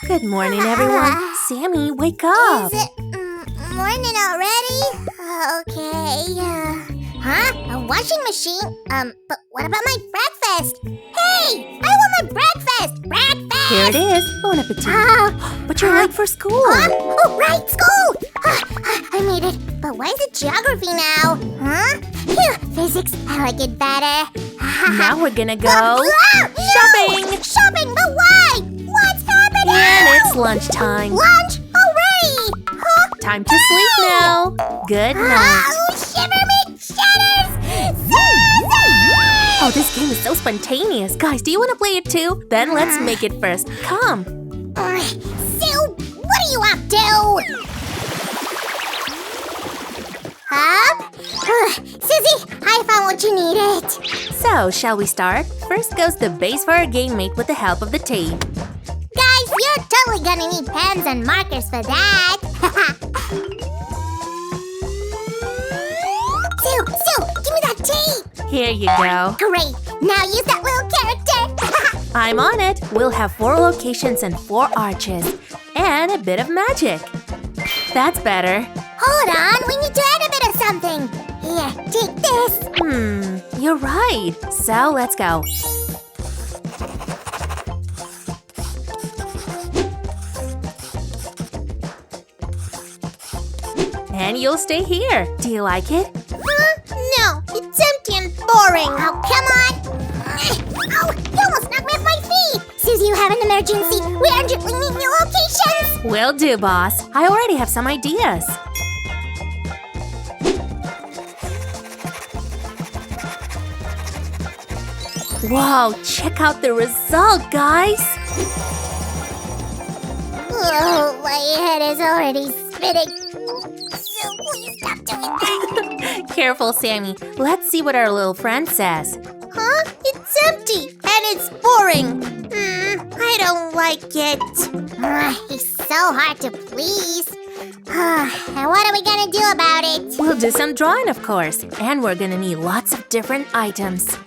Good morning, everyone. Sammy, wake up. Is it morning already? Okay. A washing machine? But what about my breakfast? Hey! I want my breakfast! Breakfast! Here it is. Bon appetit. But you're late for school. Oh, right, school! I made it. But why is it geography now? Phew, physics, I like it better. Now we're gonna go No! shopping. Shopping, but why? What's happening? And it's lunchtime. Lunch already? Time to sleep now. Good night. Oh, shiver me shatters! Oh, this game is so spontaneous. Guys, do you want to play it too? Then let's make it first. Come. Sue, what are you up to? Susie, I found what you needed. So, shall we start? First goes the base for our game made with the help of the tape. Guys, you're totally gonna need pens and markers for that. Sue, give me that tape. Here you go. Great, now use that little character. I'm on it. We'll have 4 locations and 4 arches. And a bit of magic. That's better. Hold on, we need to add a bit of something. Here, take this. You're right. So, let's go. And you'll stay here. Do you like it? No, it's empty and boring. Oh, come on. Oh, you almost knocked me off my feet. Susie, you have an emergency. We urgently need new locations. Will do, boss. I already have some ideas. Wow, check out the result, guys. Oh, my head is already spinning. Sue, please stop doing that. Careful, Sammy. Let's see what our little friend says. It's empty and it's boring. I don't like it. He's so hard to please. And what are we gonna do about it? We'll do some drawing, of course. And we're gonna need lots of different items.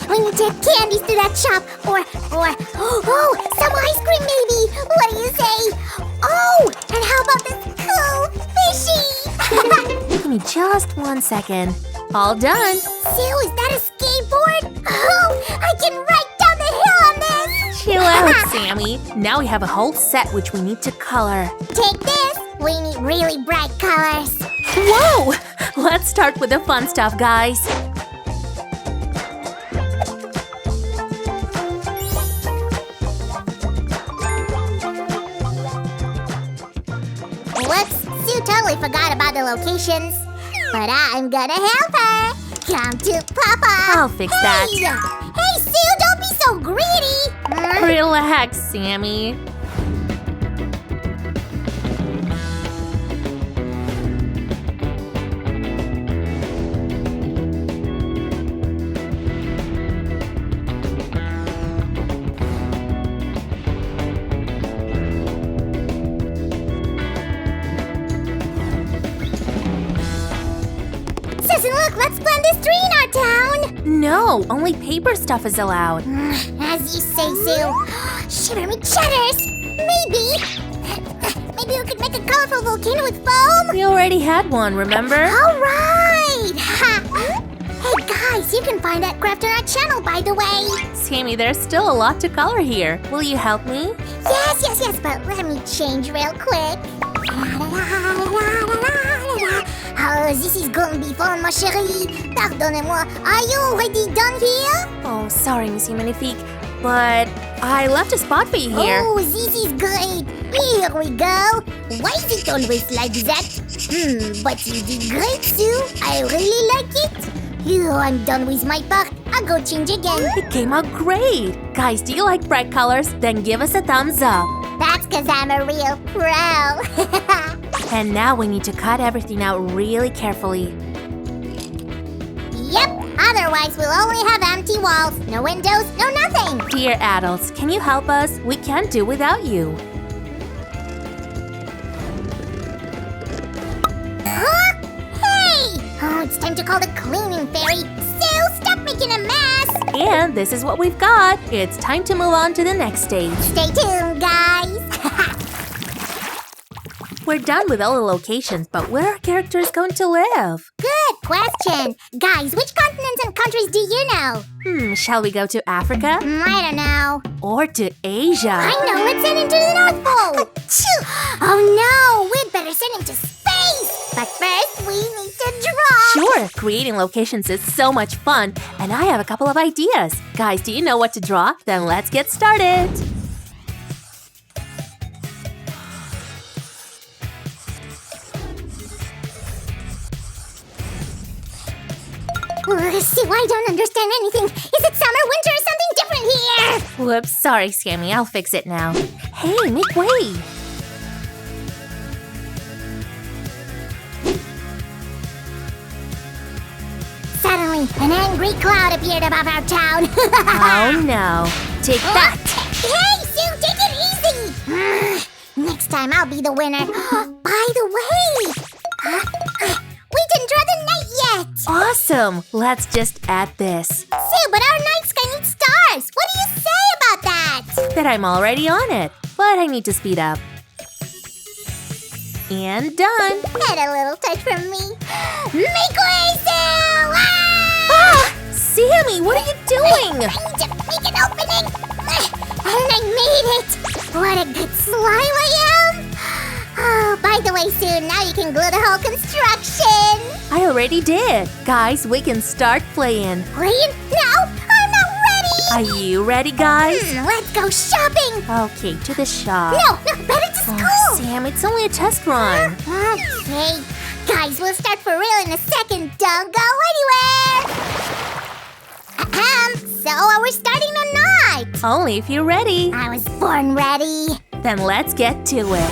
We need to take candies to that shop. Or, some ice cream maybe. What do you say? Oh, and how about this cool fishy? Give me just 1 second. All done. Sue, is that a skateboard? Oh, I can ride down the hill on this. Chill out, Sammy. Now we have a whole set which we need to color. Take this. We need really bright colors. Whoa! Let's start with the fun stuff, guys. Whoops, Sue totally forgot about the locations. But I'm gonna help her. Come to Papa. I'll fix that. Hey, Sue, don't be so greedy. Relax, Sammy. Susan, look, let's plant this tree in our town. No, only paper stuff is allowed. As you say, Sue. Shiver me cheddars. Maybe we could make a colorful volcano with foam. We already had one, remember? All right. Hey, guys, you can find that craft on our channel, by the way. Sammy, there's still a lot to color here. Will you help me? Yes, but let me change real quick. Oh, this is gonna be fun, ma chérie. Pardonnez-moi. Are you already done here? Oh, sorry, Monsieur Magnifique, but I left a spot for you here. Oh, this is great. Here we go. Why is it always like that? But you did great, Sue. I really like it. I'm done with my part. I'll go change again. It came out great. Guys, do you like bright colors? Then give us a thumbs up. That's because I'm a real pro. And now we need to cut everything out really carefully. Yep, otherwise we'll only have empty walls. No windows, no nothing. Dear adults, can you help us? We can't do without you. Huh? Hey! Oh, it's time to call the cleaning fairy. Sue, stop making a mess! And this is what we've got. It's time to move on to the next stage. Stay tuned, guys! We're done with all the locations, but where are our characters going to live? Good question! Guys, which continents and countries do you know? Shall we go to Africa? I don't know. Or to Asia? I know, let's send him to the North Pole! Oh no, we'd better send him to space! But first, we need to draw! Sure, creating locations is so much fun, and I have a couple of ideas. Guys, do you know what to draw? Then let's get started! See, I don't understand anything. Is it summer, winter, or something different here? Whoops, sorry, Sammy. I'll fix it now. Hey, make way! Suddenly, an angry cloud appeared above our town. Oh no. Take that! Hey, Sue, take it easy! Next time, I'll be the winner. By the way, we didn't draw the night yet! Awesome! Let's just add this. Sue, but our night sky needs stars! What do you say about that? That I'm already on it, but I need to speed up. And done! And a little touch from me. Make way, Sue! Ah! Sammy, what are you doing? I need to make an opening! And I made it! What a good slime I am! Oh, by the way, Sue, now you can glue the whole construction! I already did. Guys, we can start playing. Playing? No! I'm not ready! Are you ready, guys? Let's go shopping! Okay, to the shop. No, better to school! Oh, Sam, it's only a test run. Okay. Guys, we'll start for real in a second. Don't go anywhere! So are we starting or not? Only if you're ready. I was born ready. Then let's get to it.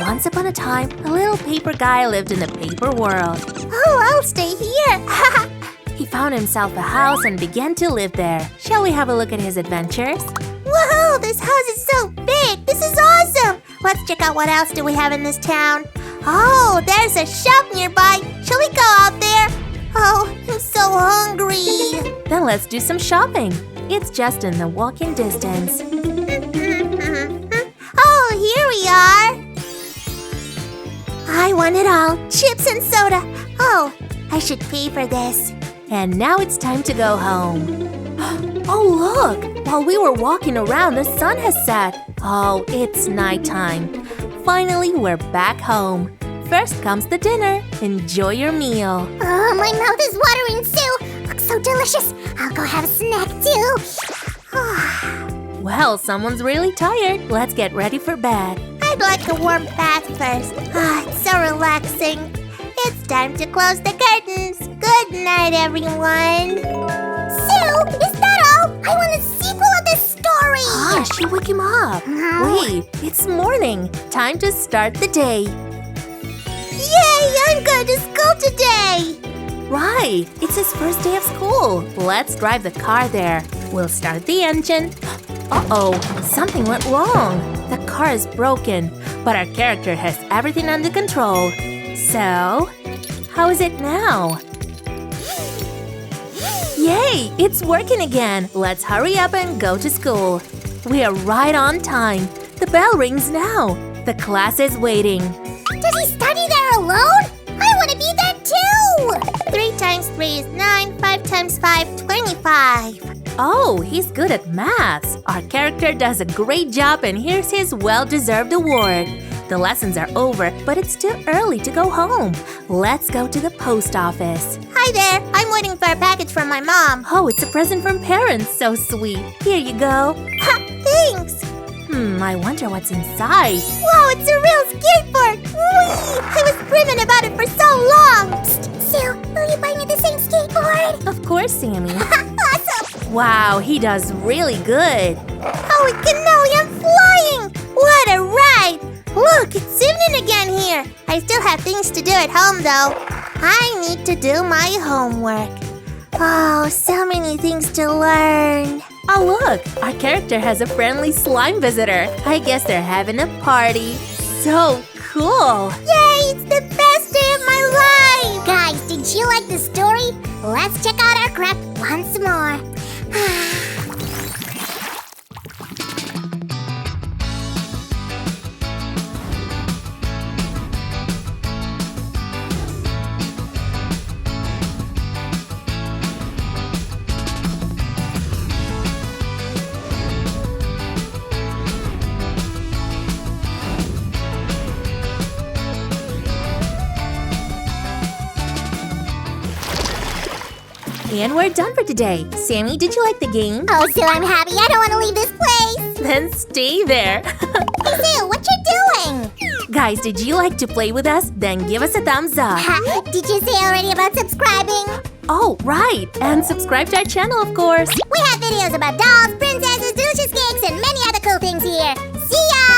Once upon a time, a little paper guy lived in the paper world. Oh, I'll stay here. He found himself a house and began to live there. Shall we have a look at his adventures? Woohoo! This house is so big! This is awesome! Let's check out what else do we have in this town. Oh, there's a shop nearby. Shall we go out there? Oh, I'm so hungry. Then let's do some shopping. It's just in the walking distance. Oh, here we are. I want it all. Chips and soda. Oh, I should pay for this. And now it's time to go home. Oh, look! While we were walking around, the sun has set. Oh, it's nighttime. Finally, we're back home. First comes the dinner. Enjoy your meal. Oh, my mouth is watering, Sue. Looks so delicious. I'll go have a snack, too. Well, someone's really tired. Let's get ready for bed. I'd like a warm bath first. It's so relaxing. It's time to close the curtains. Good night, everyone. Sue, is that all? I want a sequel of this story. She wake him up. Wait, it's morning. Time to start the day. Yay, I'm going to school today. Right, it's his first day of school. Let's drive the car there. We'll start the engine. Uh-oh, something went wrong. The car is broken, but our character has everything under control. So, how is it now? Yay, it's working again. Let's hurry up and go to school. We are right on time. The bell rings now. The class is waiting. Does he study there alone? I want to be there too! 3 times 3 is 9, 5 times 5, 25. Oh, he's good at maths. Our character does a great job and here's his well-deserved award. The lessons are over, but it's too early to go home. Let's go to the post office. Hi there, I'm waiting for a package from my mom. Oh, it's a present from parents. So sweet. Here you go. Ha, thanks. I wonder what's inside. Wow, it's a real skateboard! Whee! I was dreaming about it for so long! Psst, Sue, will you buy me the same skateboard? Of course, Sammy. Awesome! Wow, he does really good. Holy cannoli, I'm flying! What a ride! Look, it's evening again here. I still have things to do at home, though. I need to do my homework. Oh, so many things to learn. Oh, look! Our character has a friendly slime visitor. I guess they're having a party. So cool! Yay! It's the best day of my life! Guys, did you like the story? Let's check out our crack once more. And we're done for today. Sammy, did you like the game? Oh, so I'm happy. I don't want to leave this place. Then stay there. Hey, Sue, what you doing? Guys, did you like to play with us? Then give us a thumbs up. Did you say already about subscribing? Oh, right. And subscribe to our channel, of course. We have videos about dolls, princesses, delicious cakes, and many other cool things here. See ya!